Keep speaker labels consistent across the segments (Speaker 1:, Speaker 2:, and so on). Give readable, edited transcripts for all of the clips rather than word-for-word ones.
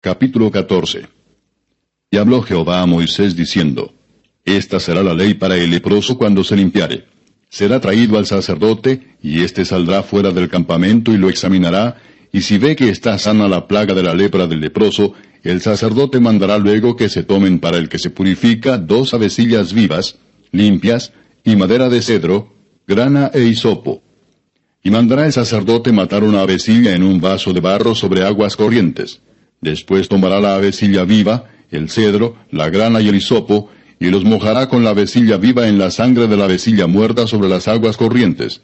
Speaker 1: Capítulo 14. Y habló Jehová a Moisés diciendo, Esta será la ley para el leproso cuando se limpiare. Será traído al sacerdote, y éste saldrá fuera del campamento y lo examinará, y si ve que está sana la plaga de la lepra del leproso, el sacerdote mandará luego que se tomen para el que se purifica 2 avecillas vivas, limpias, y madera de cedro, grana e hisopo. Y mandará el sacerdote matar una avecilla en un vaso de barro sobre aguas corrientes. Después tomará la avecilla viva, el cedro, la grana y el hisopo, y los mojará con la avecilla viva en la sangre de la avecilla muerta sobre las aguas corrientes.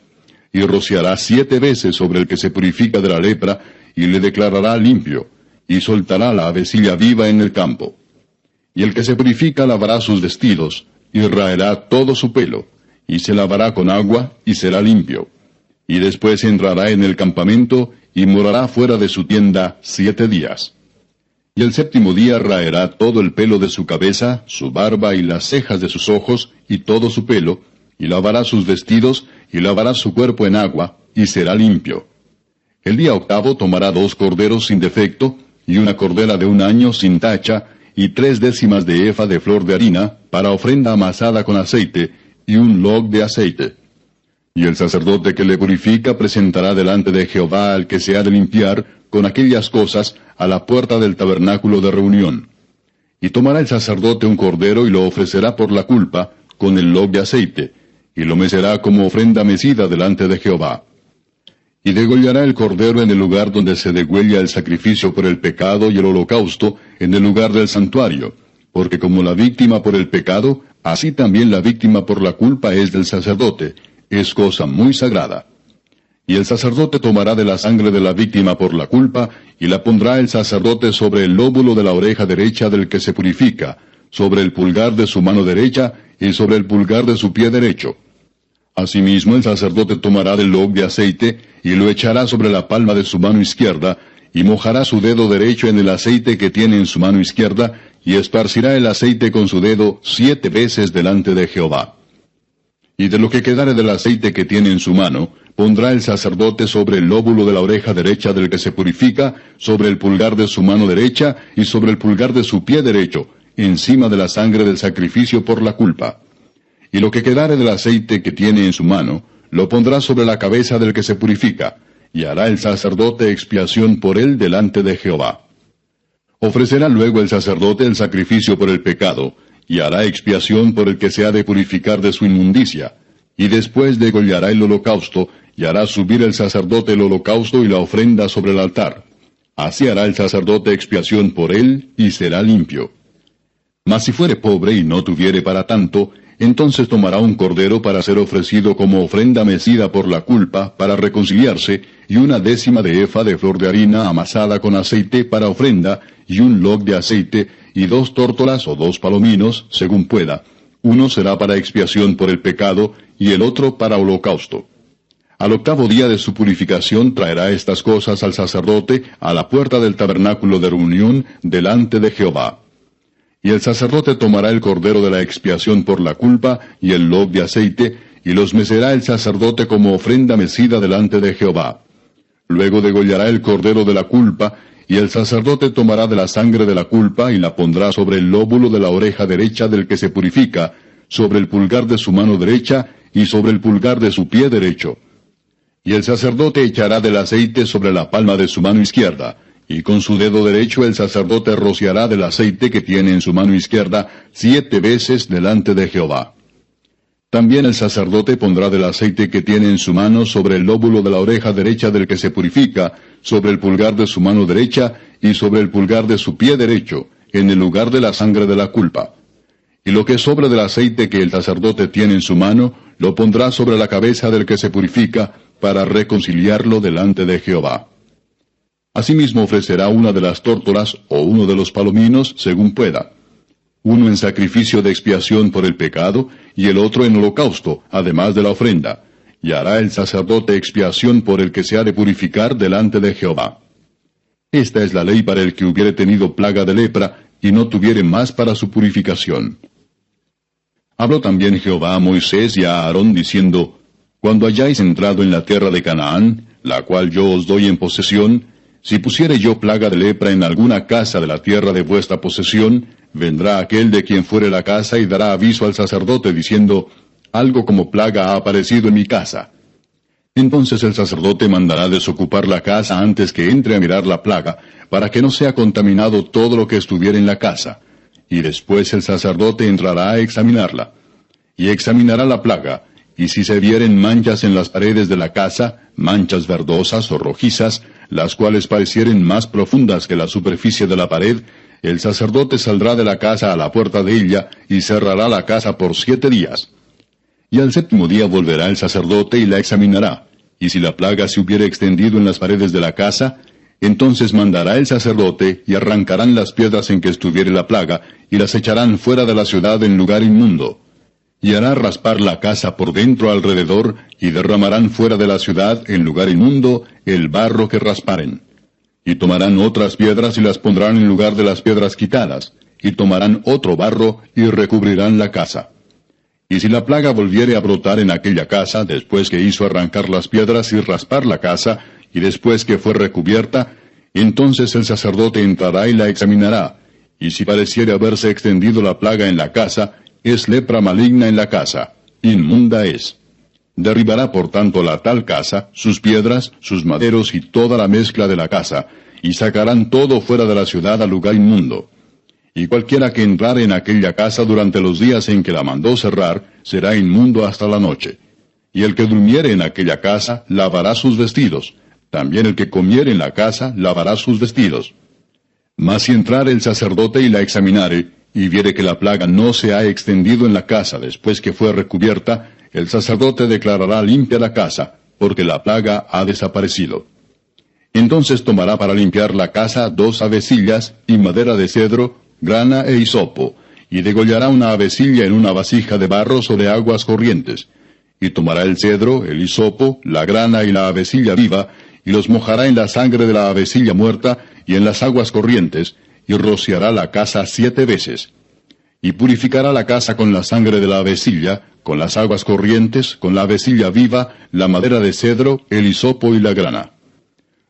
Speaker 1: Y rociará 7 veces sobre el que se purifica de la lepra, y le declarará limpio, y soltará la avecilla viva en el campo. Y el que se purifica lavará sus vestidos, y raerá todo su pelo, y se lavará con agua, y será limpio. Y después entrará en el campamento, y morará fuera de su tienda 7 días. Y el 7º día raerá todo el pelo de su cabeza, su barba y las cejas de sus ojos, y todo su pelo, y lavará sus vestidos, y lavará su cuerpo en agua, y será limpio. El día 8 tomará 2 corderos sin defecto, y una cordera de 1 año sin tacha, y 3 décimas de efa de flor de harina, para ofrenda amasada con aceite, y un log de aceite. Y el sacerdote que le purifica presentará delante de Jehová al que se ha de limpiar, con aquellas cosas, a la puerta del tabernáculo de reunión. Y tomará el sacerdote un cordero y lo ofrecerá por la culpa, con el log de aceite, y lo mecerá como ofrenda mecida delante de Jehová. Y degollará el cordero en el lugar donde se degüella el sacrificio por el pecado y el holocausto, en el lugar del santuario, porque como la víctima por el pecado, así también la víctima por la culpa es del sacerdote, es cosa muy sagrada. Y el sacerdote tomará de la sangre de la víctima por la culpa, y la pondrá el sacerdote sobre el lóbulo de la oreja derecha del que se purifica, sobre el pulgar de su mano derecha, y sobre el pulgar de su pie derecho. Asimismo el sacerdote tomará del log de aceite, y lo echará sobre la palma de su mano izquierda, y mojará su dedo derecho en el aceite que tiene en su mano izquierda, y esparcirá el aceite con su dedo 7 veces delante de Jehová. Y de lo que quedare del aceite que tiene en su mano, pondrá el sacerdote sobre el lóbulo de la oreja derecha del que se purifica, sobre el pulgar de su mano derecha, y sobre el pulgar de su pie derecho, encima de la sangre del sacrificio por la culpa. Y lo que quedare del aceite que tiene en su mano, lo pondrá sobre la cabeza del que se purifica, y hará el sacerdote expiación por él delante de Jehová. Ofrecerá luego el sacerdote el sacrificio por el pecado, y hará expiación por el que se ha de purificar de su inmundicia, y después degollará el holocausto, y hará subir el sacerdote el holocausto y la ofrenda sobre el altar. Así hará el sacerdote expiación por él, y será limpio. Mas si fuere pobre y no tuviere para tanto, entonces tomará un cordero para ser ofrecido como ofrenda mecida por la culpa, para reconciliarse, y 1 décima de efa de flor de harina amasada con aceite para ofrenda, y un log de aceite, y 2 tórtolas o 2 palominos, según pueda. Uno será para expiación por el pecado, y el otro para holocausto. Al 8º día de su purificación traerá estas cosas al sacerdote a la puerta del tabernáculo de reunión delante de Jehová. Y el sacerdote tomará el cordero de la expiación por la culpa y el log de aceite, y los mecerá el sacerdote como ofrenda mecida delante de Jehová. Luego degollará el cordero de la culpa, y el sacerdote tomará de la sangre de la culpa y la pondrá sobre el lóbulo de la oreja derecha del que se purifica, sobre el pulgar de su mano derecha y sobre el pulgar de su pie derecho. Y el sacerdote echará del aceite sobre la palma de su mano izquierda, y con su dedo derecho el sacerdote rociará del aceite que tiene en su mano izquierda 7 veces delante de Jehová. También el sacerdote pondrá del aceite que tiene en su mano sobre el lóbulo de la oreja derecha del que se purifica, sobre el pulgar de su mano derecha y sobre el pulgar de su pie derecho, en el lugar de la sangre de la culpa. Y lo que sobre del aceite que el sacerdote tiene en su mano, lo pondrá sobre la cabeza del que se purifica, para reconciliarlo delante de Jehová. Asimismo ofrecerá 1 de las tórtolas o 1 de los palominos, según pueda. 1 en sacrificio de expiación por el pecado, y el otro en holocausto, además de la ofrenda. Y hará el sacerdote expiación por el que se ha de purificar delante de Jehová. Esta es la ley para el que hubiere tenido plaga de lepra, y no tuviere más para su purificación. Habló también Jehová a Moisés y a Aarón, diciendo, Cuando hayáis entrado en la tierra de Canaán, la cual yo os doy en posesión, Si pusiere yo plaga de lepra en alguna casa de la tierra de vuestra posesión, vendrá aquel de quien fuere la casa y dará aviso al sacerdote, diciendo, algo como plaga ha aparecido en mi casa. Entonces el sacerdote mandará desocupar la casa antes que entre a mirar la plaga, para que no sea contaminado todo lo que estuviera en la casa. Y después el sacerdote entrará a examinarla. Y examinará la plaga, y si se vieren manchas en las paredes de la casa, manchas verdosas o rojizas, las cuales parecieren más profundas que la superficie de la pared, el sacerdote saldrá de la casa a la puerta de ella, y cerrará la casa por 7 días. Y al 7º día volverá el sacerdote y la examinará, y si la plaga se hubiere extendido en las paredes de la casa, entonces mandará el sacerdote, y arrancarán las piedras en que estuviere la plaga, y las echarán fuera de la ciudad en lugar inmundo. Y hará raspar la casa por dentro alrededor, y derramarán fuera de la ciudad, en lugar inmundo, el barro que rasparen. Y tomarán otras piedras y las pondrán en lugar de las piedras quitadas, y tomarán otro barro y recubrirán la casa. Y si la plaga volviere a brotar en aquella casa, después que hizo arrancar las piedras y raspar la casa, y después que fue recubierta, entonces el sacerdote entrará y la examinará, y si pareciere haberse extendido la plaga en la casa, es lepra maligna en la casa, inmunda es. Derribará por tanto la tal casa, sus piedras, sus maderos y toda la mezcla de la casa, y sacarán todo fuera de la ciudad al lugar inmundo. Y cualquiera que entrare en aquella casa durante los días en que la mandó cerrar, será inmundo hasta la noche. Y el que durmiere en aquella casa, lavará sus vestidos. También el que comiere en la casa, lavará sus vestidos. Mas si entrare el sacerdote y la examinare, y viere que la plaga no se ha extendido en la casa después que fue recubierta, el sacerdote declarará limpia la casa, porque la plaga ha desaparecido. Entonces tomará para limpiar la casa 2 avecillas, y madera de cedro, grana e hisopo, y degollará una avecilla en una vasija de barro sobre aguas corrientes. Y tomará el cedro, el hisopo, la grana y la avecilla viva, y los mojará en la sangre de la avecilla muerta, y en las aguas corrientes, y rociará la casa 7 veces. Y purificará la casa con la sangre de la avecilla, con las aguas corrientes, con la avecilla viva, la madera de cedro, el hisopo y la grana.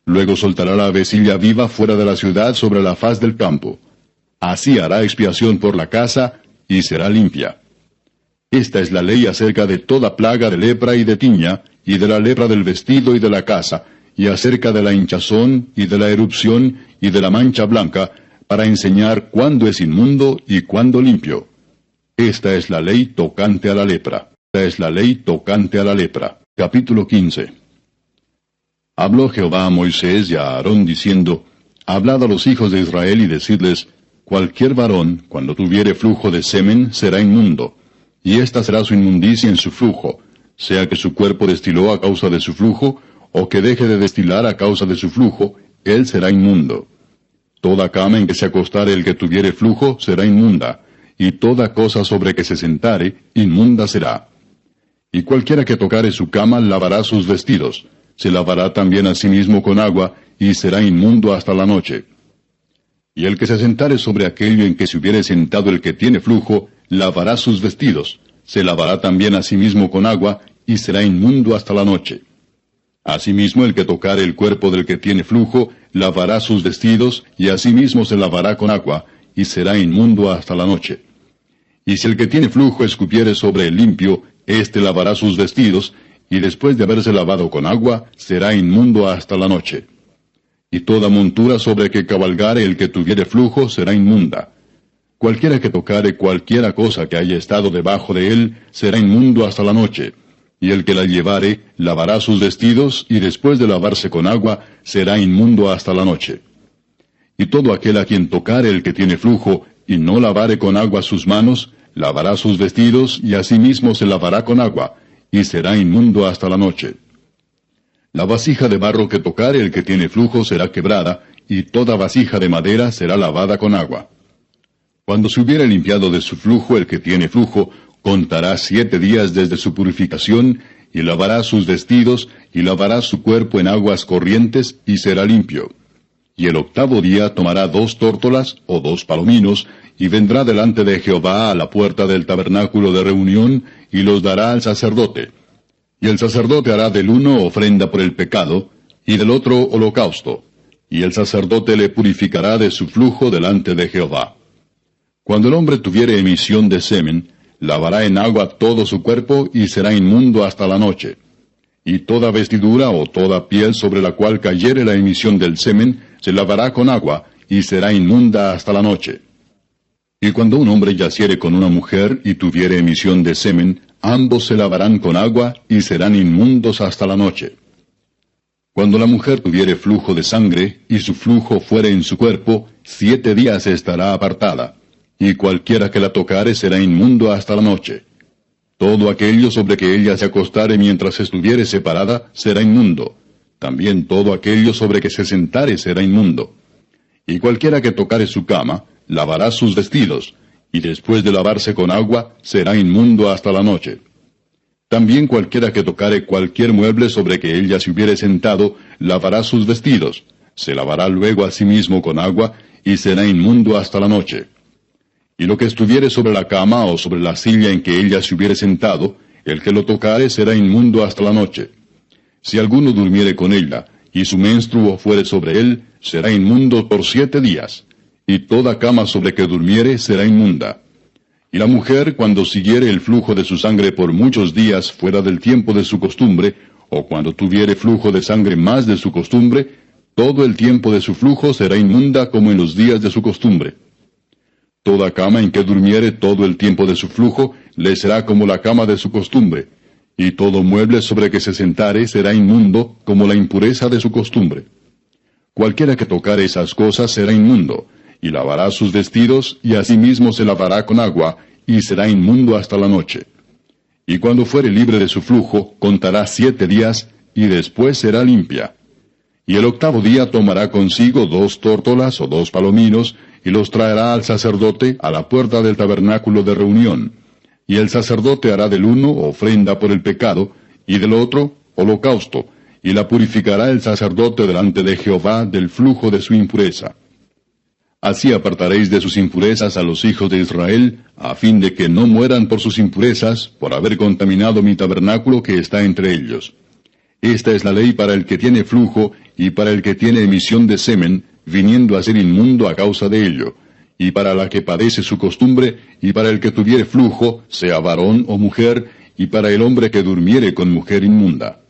Speaker 1: Luego soltará la avecilla viva fuera de la ciudad sobre la faz del campo. Así hará expiación por la casa, y será limpia. Esta es la ley acerca de toda plaga de lepra y de tiña, y de la lepra del vestido y de la casa, y acerca de la hinchazón, y de la erupción, y de la mancha blanca, para enseñar cuándo es inmundo y cuándo limpio. Esta es la ley tocante a la lepra. Esta es la ley tocante a la lepra. Capítulo 15. Habló Jehová a Moisés y a Aarón diciendo, Hablad a los hijos de Israel y decidles, cualquier varón, cuando tuviere flujo de semen, será inmundo, y esta será su inmundicia en su flujo, sea que su cuerpo destiló a causa de su flujo, o que deje de destilar a causa de su flujo, él será inmundo. Toda cama en que se acostare el que tuviere flujo será inmunda, y toda cosa sobre que se sentare, inmunda será. Y cualquiera que tocare su cama lavará sus vestidos, se lavará también a sí mismo con agua, y será inmundo hasta la noche. Y el que se sentare sobre aquello en que se hubiere sentado el que tiene flujo, lavará sus vestidos, se lavará también a sí mismo con agua, y será inmundo hasta la noche. Asimismo el que tocare el cuerpo del que tiene flujo, lavará sus vestidos, y asimismo se lavará con agua, y será inmundo hasta la noche. Y si el que tiene flujo escupiere sobre el limpio, éste lavará sus vestidos, y después de haberse lavado con agua, será inmundo hasta la noche. Y toda montura sobre que cabalgare el que tuviere flujo será inmunda. Cualquiera que tocare cualquiera cosa que haya estado debajo de él, será inmundo hasta la noche. Y el que la llevare, lavará sus vestidos, y después de lavarse con agua, será inmundo hasta la noche. Y todo aquel a quien tocare el que tiene flujo, y no lavare con agua sus manos, lavará sus vestidos, y asimismo se lavará con agua, y será inmundo hasta la noche. La vasija de barro que tocare el que tiene flujo será quebrada, y toda vasija de madera será lavada con agua. Cuando se hubiere limpiado de su flujo el que tiene flujo, contará 7 días desde su purificación, y lavará sus vestidos, y lavará su cuerpo en aguas corrientes, y será limpio. Y el 8º día tomará 2 tórtolas, o 2 palominos, y vendrá delante de Jehová a la puerta del tabernáculo de reunión, y los dará al sacerdote. Y el sacerdote hará del uno ofrenda por el pecado, y del otro holocausto. y el sacerdote le purificará de su flujo delante de Jehová. Cuando el hombre tuviere emisión de semen, lavará en agua todo su cuerpo y será inmundo hasta la noche. Y toda vestidura o toda piel sobre la cual cayere la emisión del semen, se lavará con agua, y será inmunda hasta la noche. Y cuando un hombre yaciere con una mujer y tuviere emisión de semen, ambos se lavarán con agua, y serán inmundos hasta la noche. Cuando la mujer tuviere flujo de sangre, y su flujo fuere en su cuerpo, 7 días estará apartada, y cualquiera que la tocare será inmundo hasta la noche. Todo aquello sobre que ella se acostare mientras estuviere separada será inmundo. También todo aquello sobre que se sentare será inmundo. Y cualquiera que tocare su cama, lavará sus vestidos, y después de lavarse con agua, será inmundo hasta la noche. También cualquiera que tocare cualquier mueble sobre que ella se hubiere sentado, lavará sus vestidos, se lavará luego a sí mismo con agua, y será inmundo hasta la noche. Y lo que estuviere sobre la cama o sobre la silla en que ella se hubiere sentado, el que lo tocare será inmundo hasta la noche. Si alguno durmiere con ella, y su menstruo fuere sobre él, será inmundo por 7 días, y toda cama sobre que durmiere será inmunda. Y la mujer, cuando siguiere el flujo de su sangre por muchos días fuera del tiempo de su costumbre, o cuando tuviere flujo de sangre más de su costumbre, todo el tiempo de su flujo será inmunda como en los días de su costumbre. Toda cama en que durmiere todo el tiempo de su flujo, le será como la cama de su costumbre, y todo mueble sobre que se sentare será inmundo como la impureza de su costumbre. Cualquiera que tocare esas cosas será inmundo, y lavará sus vestidos, y asimismo se lavará con agua, y será inmundo hasta la noche. Y cuando fuere libre de su flujo, contará 7 días, y después será limpia. Y el 8º día tomará consigo 2 tórtolas o 2 palominos, y los traerá al sacerdote a la puerta del tabernáculo de reunión. Y el sacerdote hará del uno ofrenda por el pecado, y del otro holocausto, y la purificará el sacerdote delante de Jehová del flujo de su impureza. Así apartaréis de sus impurezas a los hijos de Israel, a fin de que no mueran por sus impurezas, por haber contaminado mi tabernáculo que está entre ellos. Esta es la ley para el que tiene flujo, y para el que tiene emisión de semen, viniendo a ser inmundo a causa de ello, y para la que padece su costumbre, y para el que tuviere flujo, sea varón o mujer, y para el hombre que durmiere con mujer inmunda.